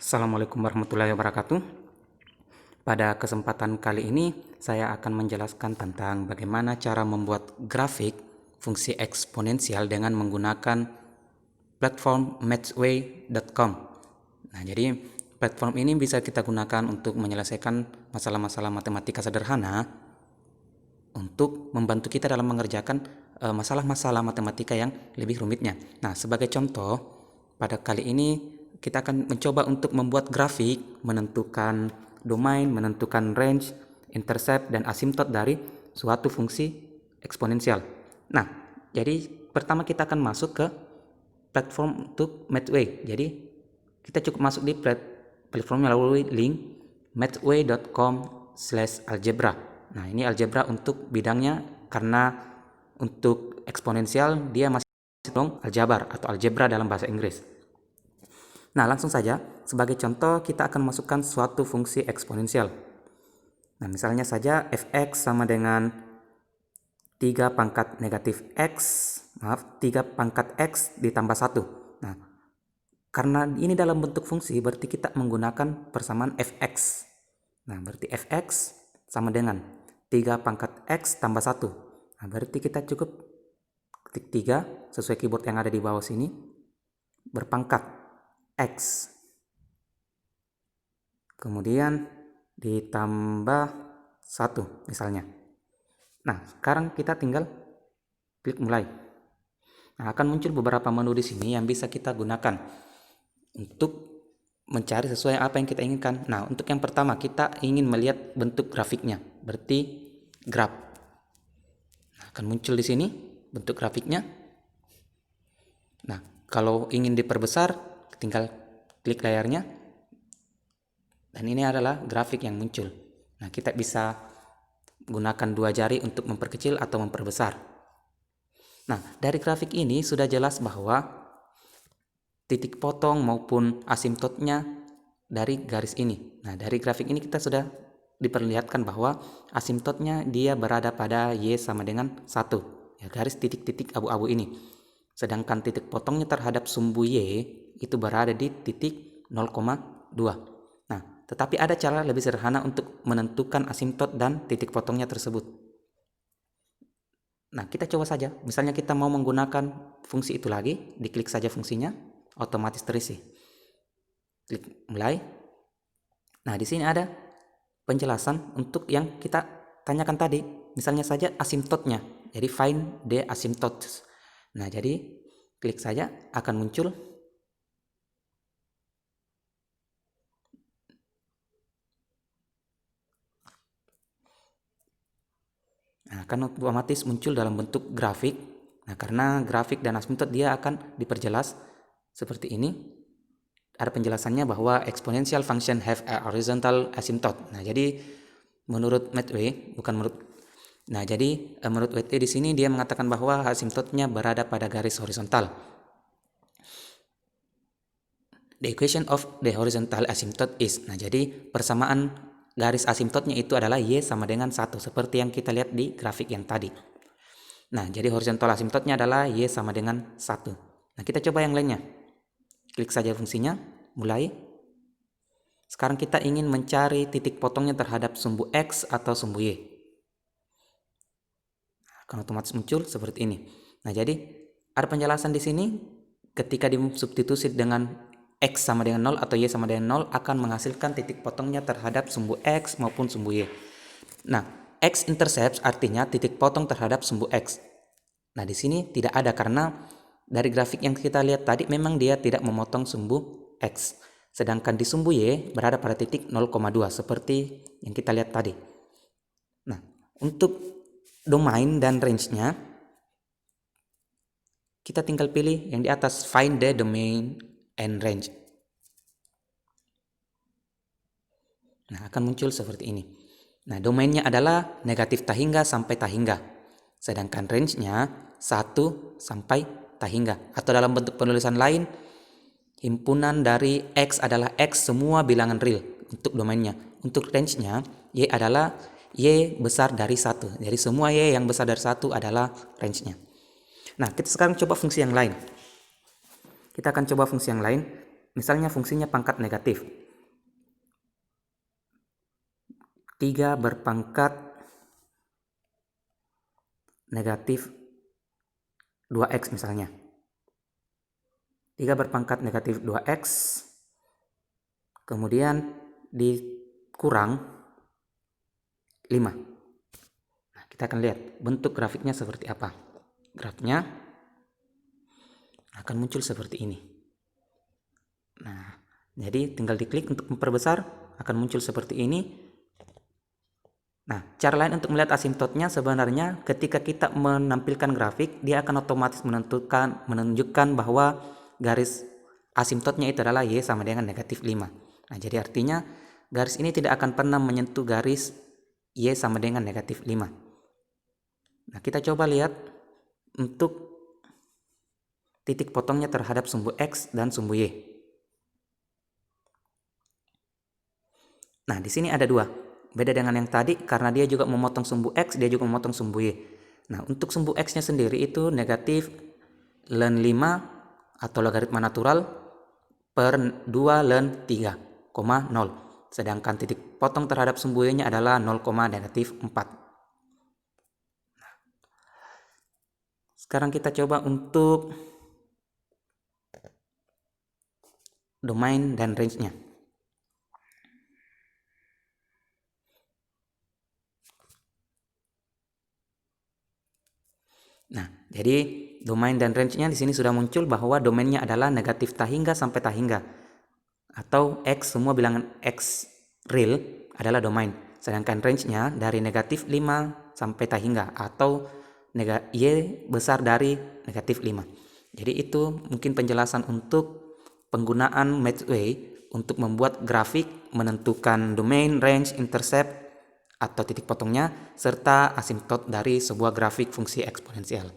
Assalamualaikum warahmatullahi wabarakatuh. Pada kesempatan kali ini saya akan menjelaskan tentang bagaimana cara membuat grafik fungsi eksponensial dengan menggunakan platform mathsway.com. Nah, jadi platform ini bisa kita gunakan untuk menyelesaikan masalah-masalah matematika sederhana untuk membantu kita dalam mengerjakan masalah-masalah matematika yang lebih rumitnya. Nah, sebagai contoh, pada kali ini kita akan mencoba untuk membuat grafik, menentukan domain, menentukan range, intercept, dan asymptote dari suatu fungsi eksponensial. Nah, jadi pertama kita akan masuk ke platform untuk Mathway. Jadi kita cukup masuk di platform melalui link mathway.com/algebra. Nah, ini algebra untuk bidangnya, karena untuk eksponensial dia masih aljabar atau algebra dalam bahasa Inggris. Nah, langsung saja, sebagai contoh kita akan masukkan suatu fungsi eksponensial. Nah, misalnya saja fx sama dengan 3 pangkat negatif x, 3 pangkat x ditambah 1. Nah, karena ini dalam bentuk fungsi, berarti kita menggunakan persamaan fx. Nah, berarti fx sama dengan 3 pangkat x tambah 1. Nah, berarti kita cukup ketik 3 sesuai keyboard yang ada di bawah sini, berpangkat X, kemudian ditambah 1 misalnya. Nah, sekarang kita tinggal klik mulai. Nah, akan muncul beberapa menu di sini yang bisa kita gunakan untuk mencari sesuai apa yang kita inginkan. Nah, untuk yang pertama kita ingin melihat bentuk grafiknya, berarti graf. Nah, akan muncul di sini bentuk grafiknya. Nah, kalau ingin diperbesar, tinggal klik layarnya, dan ini adalah grafik yang muncul. Nah, kita bisa gunakan 2 jari untuk memperkecil atau memperbesar. Nah, dari grafik ini sudah jelas bahwa titik potong maupun asymptotnya dari garis ini. Nah, dari grafik ini kita sudah diperlihatkan bahwa asymptotnya dia berada pada Y sama dengan 1, ya, garis titik-titik abu-abu ini. Sedangkan titik potongnya terhadap sumbu Y itu berada di titik 0,2. Nah, tetapi ada cara lebih sederhana untuk menentukan asymptot dan titik potongnya tersebut. Nah, kita coba saja. Misalnya kita mau menggunakan fungsi itu lagi, diklik saja fungsinya, otomatis terisi. Klik mulai. Nah, di sini ada penjelasan untuk yang kita tanyakan tadi. Misalnya saja asymptotnya. Jadi find the asymptotes. Nah, jadi klik saja, akan muncul akan otomatis muncul dalam bentuk grafik. Nah, karena grafik dan asymptot dia akan diperjelas seperti ini. Ada penjelasannya bahwa exponential function have a horizontal asymptote. Nah, jadi menurut Mathway, menurut WT di sini dia mengatakan bahwa asymptotnya berada pada garis horizontal. The equation of the horizontal asymptote is. Nah, jadi persamaan garis asymptotnya itu adalah Y sama dengan 1, seperti yang kita lihat di grafik yang tadi. Nah, jadi horizontal asymptotnya adalah Y sama dengan 1. Nah, kita coba yang lainnya. Klik saja fungsinya, mulai. Sekarang kita ingin mencari titik potongnya terhadap sumbu X atau sumbu Y. Akan otomatis muncul seperti ini. Nah, jadi ada penjelasan di sini, ketika disubstitusi dengan X sama dengan 0 atau Y sama dengan 0 akan menghasilkan titik potongnya terhadap sumbu X maupun sumbu Y. Nah, X-intercept artinya titik potong terhadap sumbu X. Nah, di sini tidak ada karena dari grafik yang kita lihat tadi memang dia tidak memotong sumbu X. Sedangkan di sumbu Y berada pada titik 0,2 seperti yang kita lihat tadi. Nah, untuk domain dan range-nya kita tinggal pilih yang di atas, find the domain and range. Nah, akan muncul seperti ini. Nah, domainnya adalah negatif tahingga sampai tahingga. Sedangkan range-nya 1 sampai tahingga. Atau dalam bentuk penulisan lain, himpunan dari X adalah X semua bilangan real untuk domainnya. Untuk range-nya, Y adalah Y besar dari 1. Jadi semua Y yang besar dari 1 adalah range-nya. Nah, kita sekarang coba fungsi yang lain. Kita akan coba fungsi yang lain. Misalnya fungsinya pangkat negatif. 3 berpangkat negatif 2x misalnya. 3 berpangkat negatif 2x, kemudian dikurang 5. Nah, kita akan lihat bentuk grafiknya seperti apa. Grafiknya akan muncul seperti ini. Nah, jadi tinggal diklik untuk memperbesar, akan muncul seperti ini. Nah, cara lain untuk melihat asimptotnya sebenarnya ketika kita menampilkan grafik, dia akan otomatis menunjukkan bahwa garis asimptotnya itu adalah Y sama dengan negatif 5. Nah, jadi artinya garis ini tidak akan pernah menyentuh garis Y sama dengan negatif 5. Nah, kita coba lihat untuk titik potongnya terhadap sumbu X dan sumbu Y. Nah, di sini ada 2. Beda dengan yang tadi karena dia juga memotong sumbu X, dia juga memotong sumbu Y. Nah, untuk sumbu X-nya sendiri itu negatif ln 5 atau logaritma natural per 2 ln 3,0. Sedangkan titik potong terhadap sumbu Y-nya adalah 0,-4. Sekarang kita coba untuk domain dan range-nya. Nah, jadi domain dan range-nya di sini sudah muncul bahwa domainnya adalah negatif tak hingga sampai tak hingga. Atau X, semua bilangan X real adalah domain. Sedangkan range-nya dari negatif 5 sampai tak hingga atau Y besar dari negatif 5. Jadi itu mungkin penjelasan untuk penggunaan Matchway untuk membuat grafik menentukan domain, range, intercept, atau titik potongnya, serta asimptot dari sebuah grafik fungsi eksponensial.